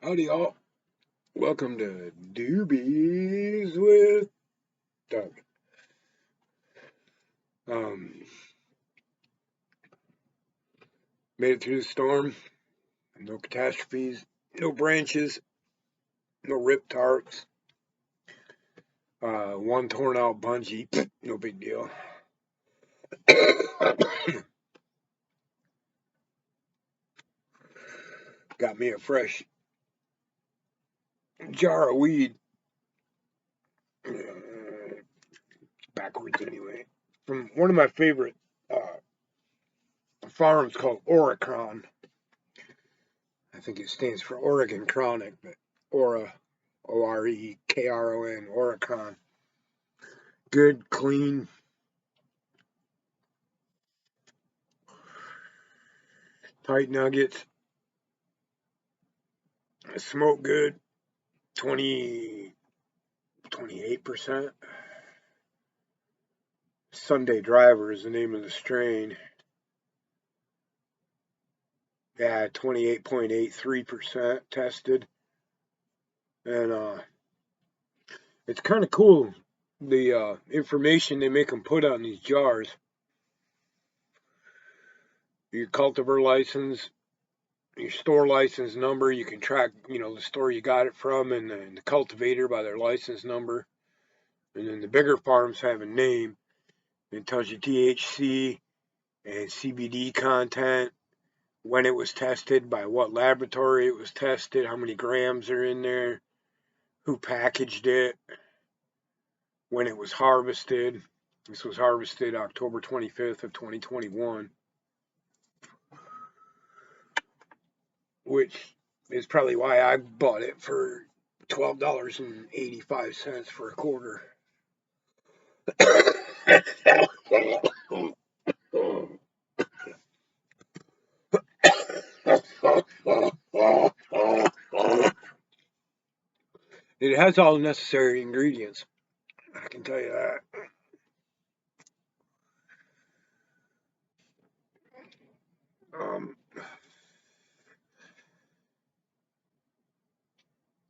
Howdy, y'all. Welcome to Doobies with Doug. Um, Made it through the storm. No catastrophes. No branches. No ripped tarps. One torn out bungee. No big deal. Got me a fresh jar of weed. Backwards anyway. From one of my favorite farms called Oricron. I think it stands for Oregon Chronic, but Ora, Orekron, Oricron. Good, clean, tight nuggets. Smoke good. 28%. Sunday Driver is the name of the strain. Yeah, 28.83% tested. And it's kind of cool, the information they make them put on these jars. Your cultivar license, your store license number, you can track, the store you got it from, and the cultivator by their license number. And then the bigger farms have a name. It tells you THC and CBD content, when it was tested, by what laboratory it was tested, how many grams are in there, who packaged it, when it was harvested. This was harvested October 25th of 2021, which is probably why I bought it for $12.85 for a quarter. It has all the necessary ingredients, I can tell you that. Um,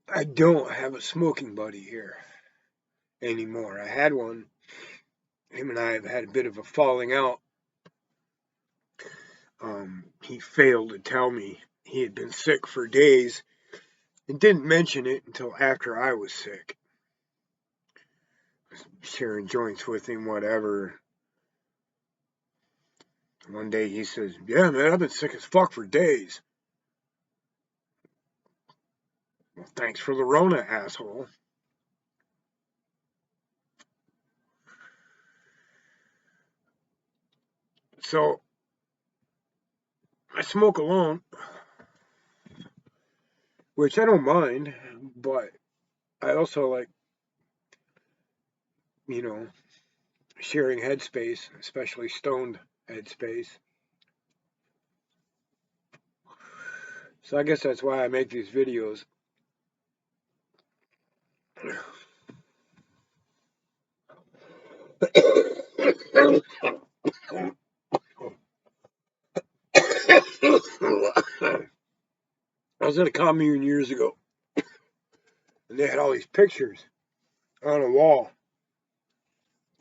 I don't have a smoking buddy here anymore. I had one. Him and I have had a bit of a falling out. He failed to tell me he had been sick for days and didn't mention it until after I was sick. I was sharing joints with him, whatever. One day he says, "Yeah, man, I've been sick as fuck for days." Well, thanks for the Rona, asshole. So I smoke alone, which I don't mind, but I also like, you know, sharing headspace, especially stoned headspace. So I guess that's why I make these videos. I was at a commune years ago, and they had all these pictures on a wall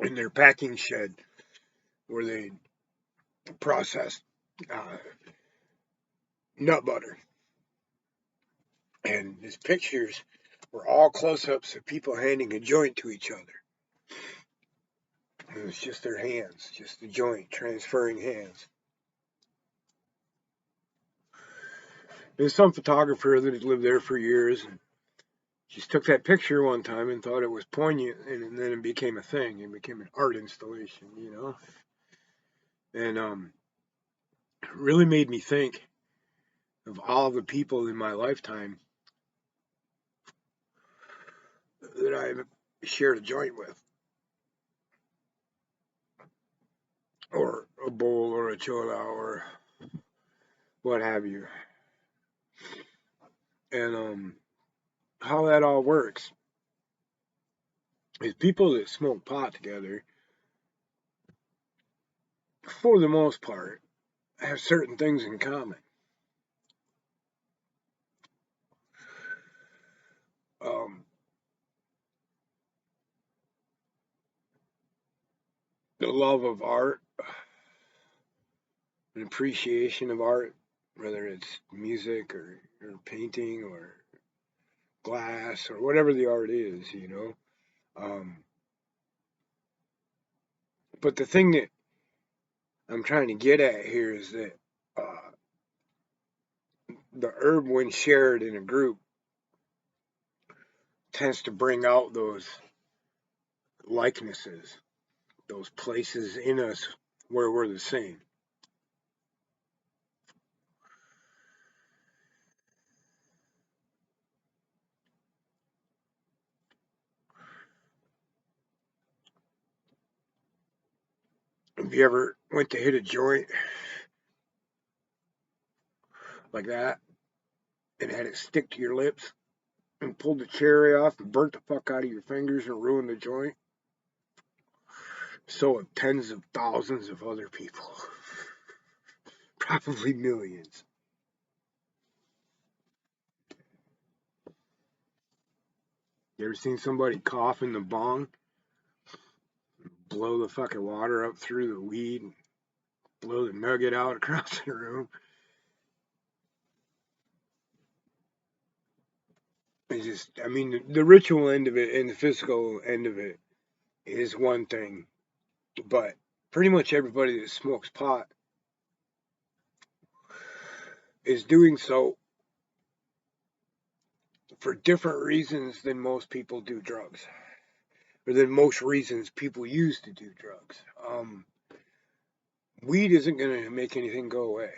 in their packing shed where they processed uh, nut butter. And these pictures were all close-ups of people handing a joint to each other. It was just their hands, just the joint, transferring hands. There's some photographer that had lived there for years and just took that picture one time and thought it was poignant, and then it became a thing. It became an art installation. And it really made me think of all the people in my lifetime that I've shared a joint with, or a bowl, or a chola, or what have you. And how that all works is people that smoke pot together, for the most part, have certain things in common. the love of art, an appreciation of art, whether it's music or painting or glass or whatever the art is, you know. Um, but the thing that I'm trying to get at here is that the herb, when shared in a group, tends to bring out those likenesses, those places in us where we're the same. Have you ever went to hit a joint like that and had it stick to your lips and pulled the cherry off and burnt the fuck out of your fingers and ruined the joint? So have tens of thousands of other people, probably millions. You ever seen somebody cough in the bong, blow the fucking water up through the weed, and blow the nugget out across the room? It's just, I mean, the ritual end of it and the physical end of it is one thing, but pretty much everybody that smokes pot is doing so for different reasons than most people do drugs, or than most reasons people use to do drugs. Weed isn't going to make anything go away.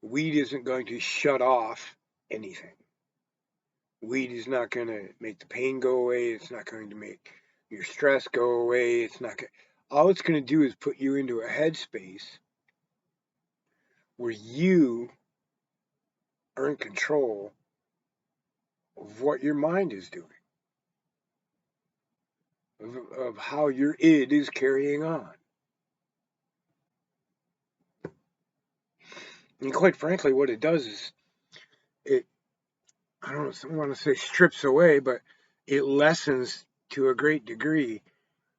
Weed isn't going to shut off anything. Weed is not going to make the pain go away. It's not going to make your stress go away. It's not going. All it's going to do is put you into a headspace where you are in control of what your mind is doing, of how your id is carrying on. And quite frankly, what it does is it, I don't want to say strips away, but it lessens to a great degree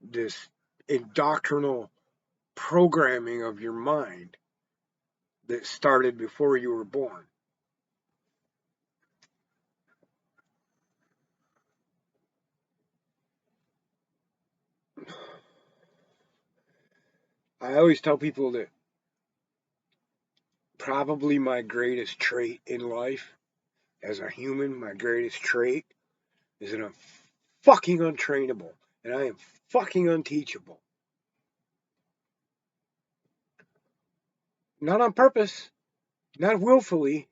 this indoctrinal programming of your mind that started before you were born. I always tell people that probably my greatest trait in life as a human, my greatest trait is that I'm fucking untrainable and I am fucking unteachable. Not on purpose, not willfully.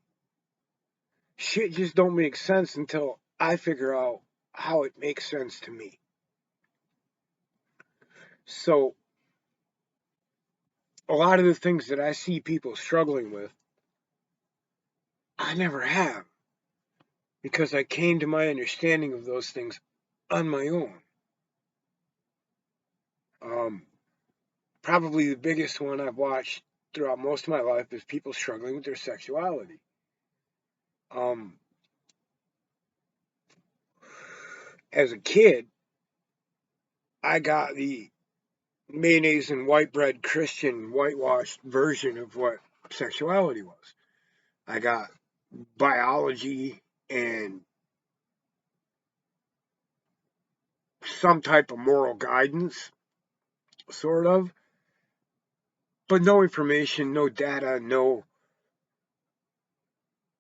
Shit just don't make sense until I figure out how it makes sense to me. So a lot of the things that I see people struggling with, I never have because I came to my understanding of those things on my own. Um, Probably the biggest one I've watched throughout most of my life is people struggling with their sexuality. Um, as a kid, I got the mayonnaise and white bread Christian whitewashed version of what sexuality was. I got biology and some type of moral guidance, sort of, but no information, no data,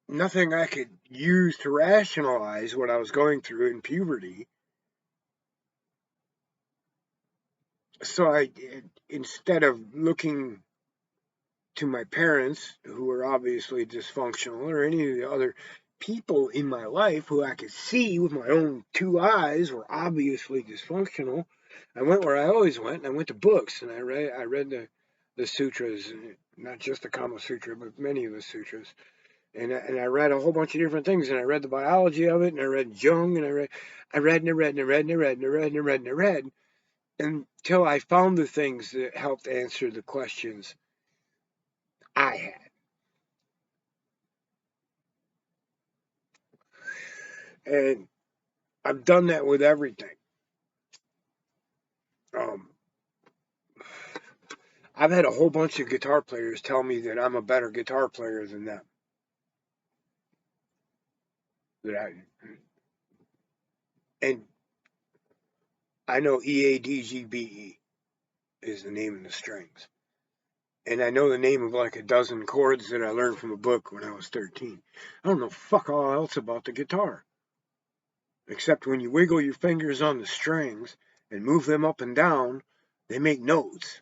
nothing I could use to rationalize what I was going through in puberty. So instead of looking to my parents, who were obviously dysfunctional, or any of the other people in my life who I could see with my own two eyes were obviously dysfunctional, I went where I always went, and I went to books, and I read the sutras, not just the Kama Sutra, but many of the sutras, and I read a whole bunch of different things, and I read the biology of it, and I read Jung, and I read and I read and I read and I read and I read and I read and I read until I found the things that helped answer the questions I had. And I've done that with everything. Um, I've had a whole bunch of guitar players tell me that I'm a better guitar player than them. And I know EADGBE is the name of the strings. And I know the name of like a dozen chords that I learned from a book when I was 13. I don't know fuck all else about the guitar. Except when you wiggle your fingers on the strings and move them up and down, they make notes.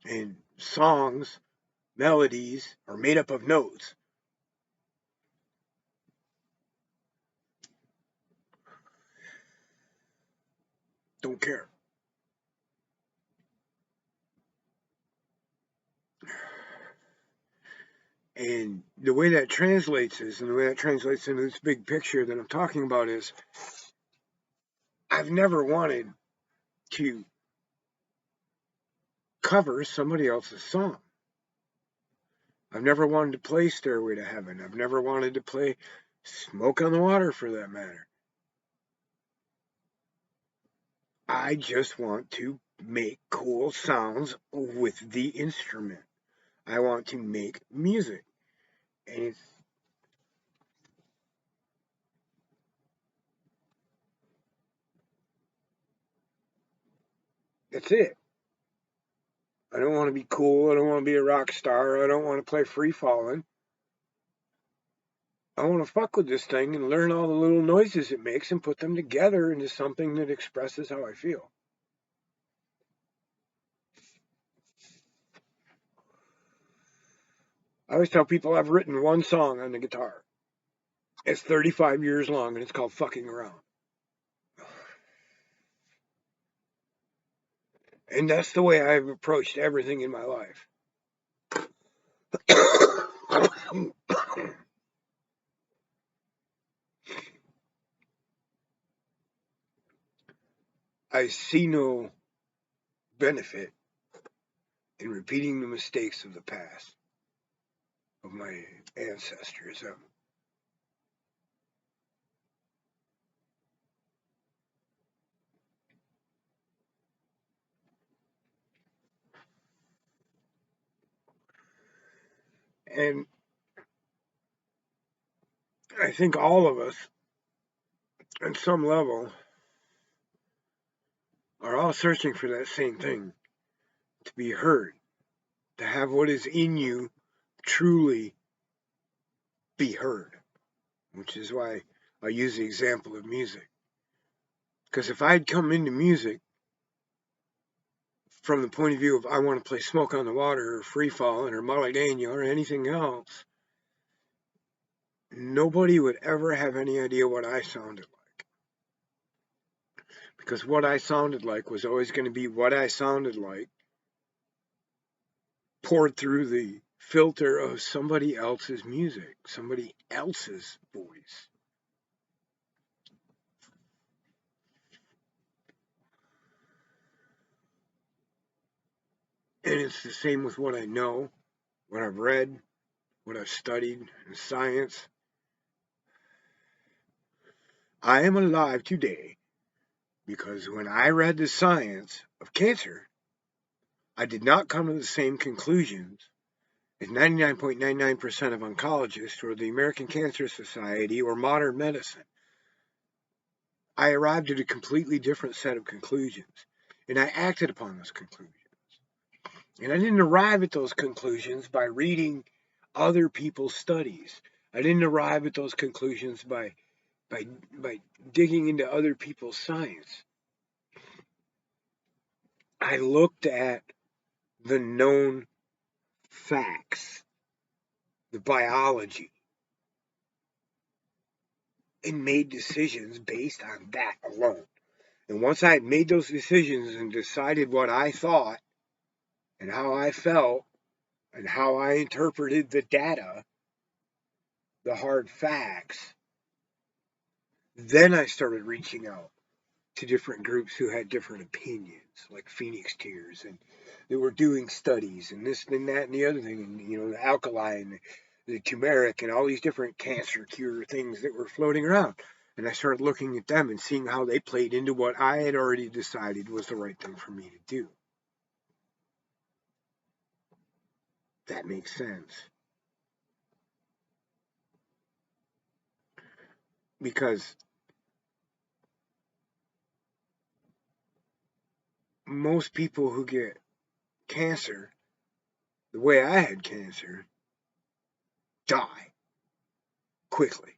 And songs, melodies are made up of notes. Don't care. And the way that translates is, and the way that translates into this big picture that I'm talking about is, I've never wanted to cover somebody else's song. I've never wanted to play Stairway to Heaven. I've never wanted to play Smoke on the Water for that matter. I just want to make cool sounds with the instrument. I want to make music. And that's it. I don't want to be cool. I don't want to be a rock star. I don't want to play free falling. I want to fuck with this thing and learn all the little noises it makes and put them together into something that expresses how I feel. I always tell people I've written one song on the guitar. It's 35 years long and it's called Fucking Around. And that's the way I've approached everything in my life. I see no benefit in repeating the mistakes of the past, of my ancestors. And I think all of us, at some level, are all searching for that same thing, to be heard, to have what is in you truly be heard, which is why I use the example of music. Because if I'd come into music from the point of view of I want to play Smoke on the Water or Free Fallin' or Molly Daniel or anything else, nobody would ever have any idea what I sounded like. Because what I sounded like was always going to be what I sounded like, poured through the filter of somebody else's music, somebody else's voice. And it's the same with what I know, what I've read, what I've studied in science. I am alive today because when I read the science of cancer, I did not come to the same conclusions as 99.99% of oncologists or the American Cancer Society or modern medicine. I arrived at a completely different set of conclusions, and I acted upon those conclusions. And I didn't arrive at those conclusions by reading other people's studies. I didn't arrive at those conclusions by digging into other people's science. I looked at the known facts, the biology, and made decisions based on that alone. And once I had made those decisions and decided what I thought and how I felt and how I interpreted the data, the hard facts, then I started reaching out to different groups who had different opinions, like Phoenix Tears, and they were doing studies and this and that and the other thing, and the alkali and the turmeric and all these different cancer cure things that were floating around. And I started looking at them and seeing how they played into what I had already decided was the right thing for me to do. That makes sense. Because most people who get cancer, the way I had cancer, die quickly.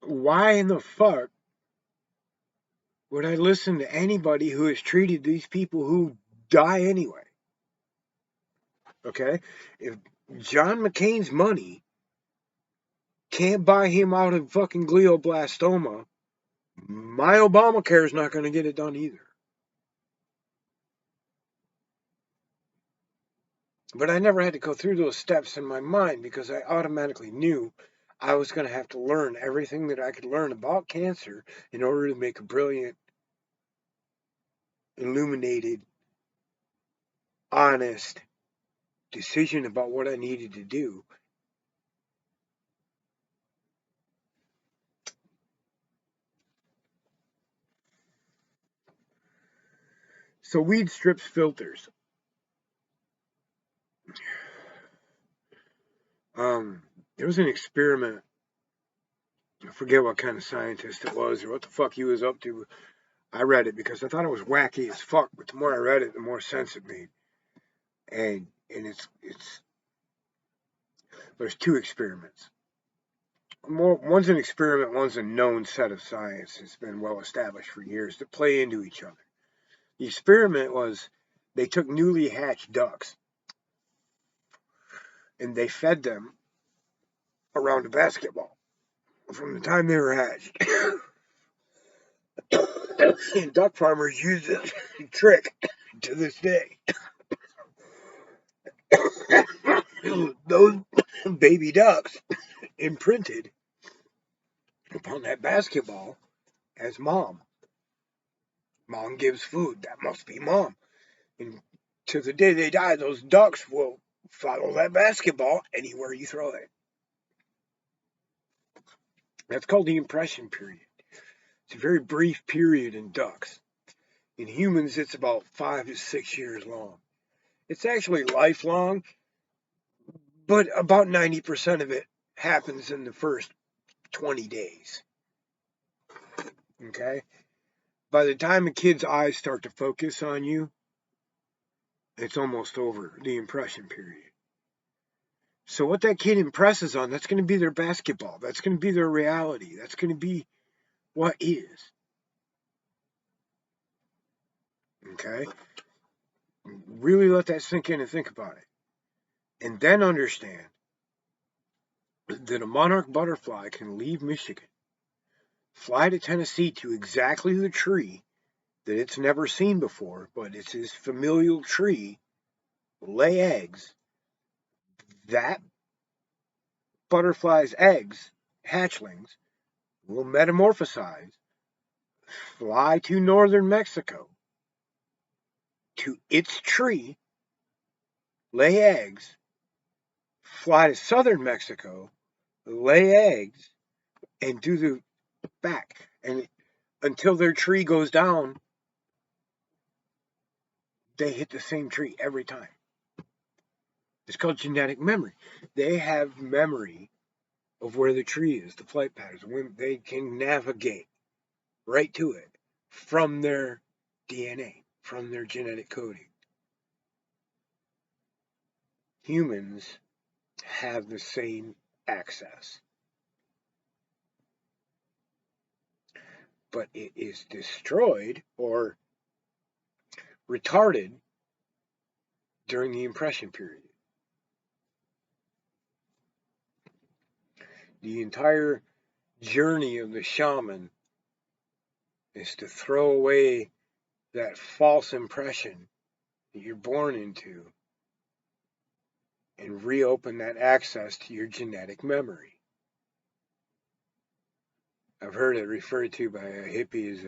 Why in the fuck would I listen to anybody who has treated these people who die anyway? Okay? If John McCain's money can't buy him out of fucking glioblastoma, my Obamacare is not going to get it done either. But I never had to go through those steps in my mind because I automatically knew I was going to have to learn everything that I could learn about cancer in order to make a brilliant, illuminated, honest decision about what I needed to do. So weed strips filters. There was an experiment. I forget what kind of scientist it was or what the fuck he was up to. I read it because I thought it was wacky as fuck, but the more I read it, the more sense it made. And it's there's two experiments. One's an experiment, one's a known set of science. It's been well established for years to play into each other. The experiment was they took newly hatched ducks and they fed them around a basketball from the time they were hatched. And duck farmers use this trick to this day. Those baby ducks imprinted upon that basketball as mom. Mom gives food. That must be mom. And to the day they die, those ducks will follow that basketball anywhere you throw it. That's called the impression period. It's a very brief period in ducks. In humans, it's about 5 to 6 years long. It's actually lifelong, but about 90% of it happens in the first 20 days. Okay? By the time a kid's eyes start to focus on you, it's almost over the impression period. So what that kid impresses on, that's going to be their basketball. That's going to be their reality. That's going to be what is. Okay? Really let that sink in and think about it. And then understand that a monarch butterfly can leave Michigan, fly to Tennessee to exactly the tree that it's never seen before, but it's his familial tree, lay eggs. That butterfly's eggs, hatchlings, will metamorphosize, fly to northern Mexico, to its tree, lay eggs, fly to southern Mexico, lay eggs, and do the back. And until their tree goes down, they hit the same tree every time. It's called genetic memory. They have memory of where the tree is, the flight patterns. When they can navigate right to it from their DNA, from their genetic coding. Humans have the same access, but it is destroyed or retarded during the impression period. The entire journey of the shaman is to throw away that false impression that you're born into and reopen that access to your genetic memory. I've heard it referred to by a hippie as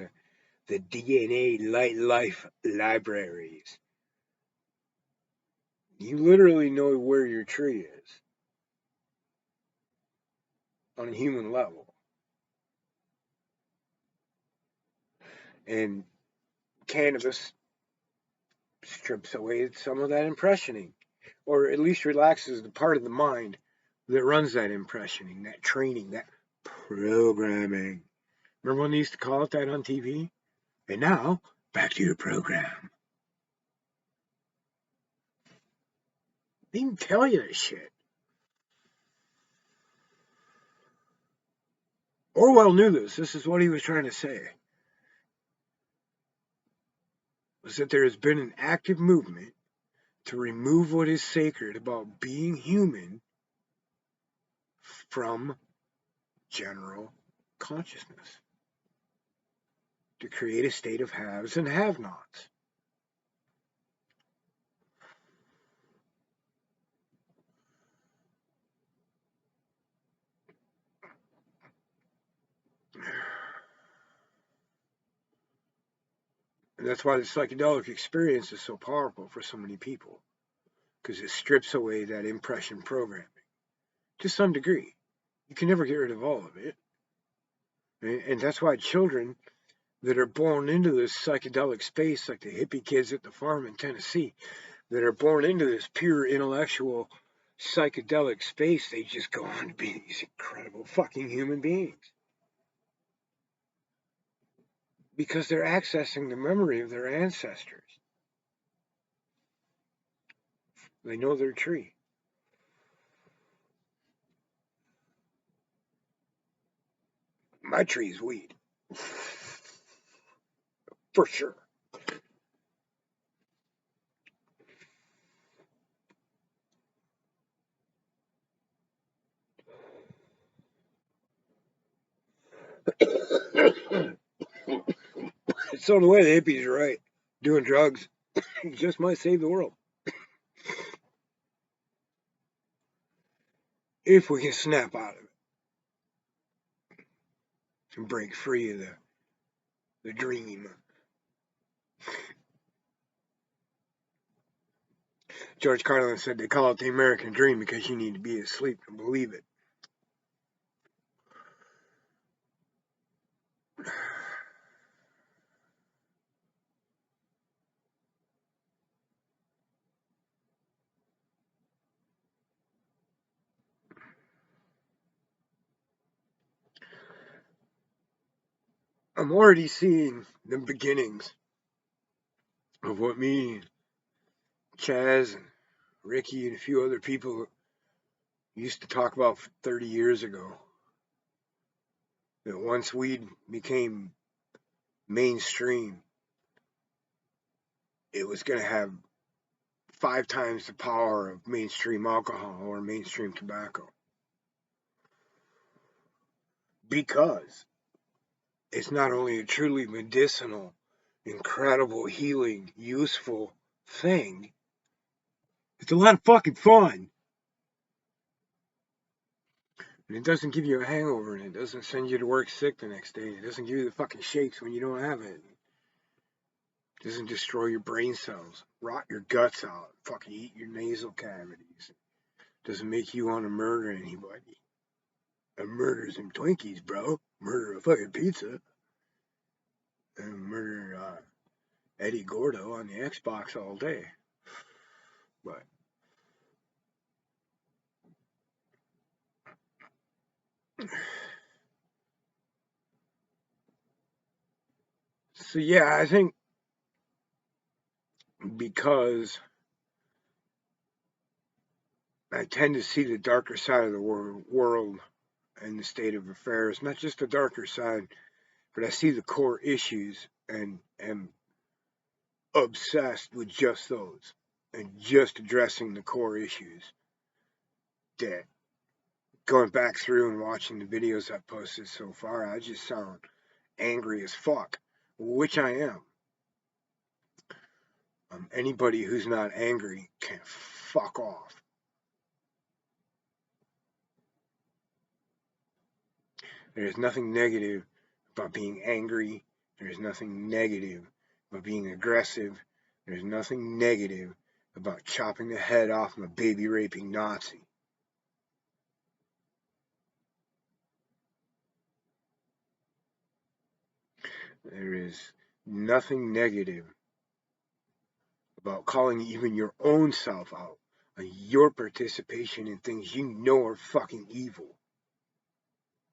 the DNA life libraries. You literally know where your tree is. on a human level. And cannabis strips away some of that impressioning, or at least relaxes the part of the mind that runs that impressioning, that training, that programming. Remember when they used to call it that on TV? And now, back to your program. They didn't tell you this shit. Orwell knew this. This is what he was trying to say. Was that there has been an active movement to remove what is sacred about being human from general consciousness, to create a state of haves and have-nots. And that's why the psychedelic experience is so powerful for so many people, because it strips away that impression programming to some degree. You can never get rid of all of it. And that's why children that are born into this psychedelic space, like the hippie kids at the farm in Tennessee, that are born into this pure intellectual psychedelic space, they just go on to be these incredible fucking human beings. Because they're accessing the memory of their ancestors. They know their tree. My tree's weed. For sure. So in a way, the hippies are right. Doing drugs just might save the world. If we can snap out of it and break free of the dream. George Carlin said they call it the American dream because you need to be asleep to believe it. I'm already seeing the beginnings of what me, Chaz, and Ricky, and a few other people used to talk about 30 years ago. That once weed became mainstream, it was going to have 5 times the power of mainstream alcohol or mainstream tobacco. Because it's not only a truly medicinal, incredible, healing, useful thing, it's a lot of fucking fun. And it doesn't give you a hangover, and it doesn't send you to work sick the next day. It doesn't give you the fucking shakes when you don't have it. It doesn't destroy your brain cells, rot your guts out, fucking eat your nasal cavities. It doesn't make you want to murder anybody. And murder some Twinkies, bro. Murder a fucking pizza. And murder Eddie Gordo on the Xbox all day. But so yeah, I think because I tend to see the darker side of the world and the state of affairs, not just the darker side, but I see the core issues and am obsessed with just those and just addressing the core issues. That going back through and watching the videos I've posted so far, I just sound angry as fuck, which I am. Anybody who's not angry can fuck off. There's nothing negative about being angry. There's nothing negative about being aggressive. There's nothing negative about chopping the head off of a baby raping Nazi. There is nothing negative about calling even your own self out on your participation in things you know are fucking evil.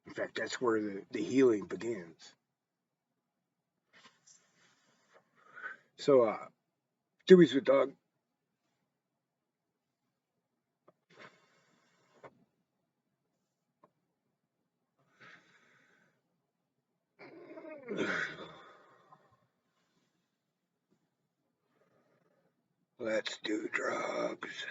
In fact, that's where the healing begins. So, Doobies with Dog. Let's do drugs.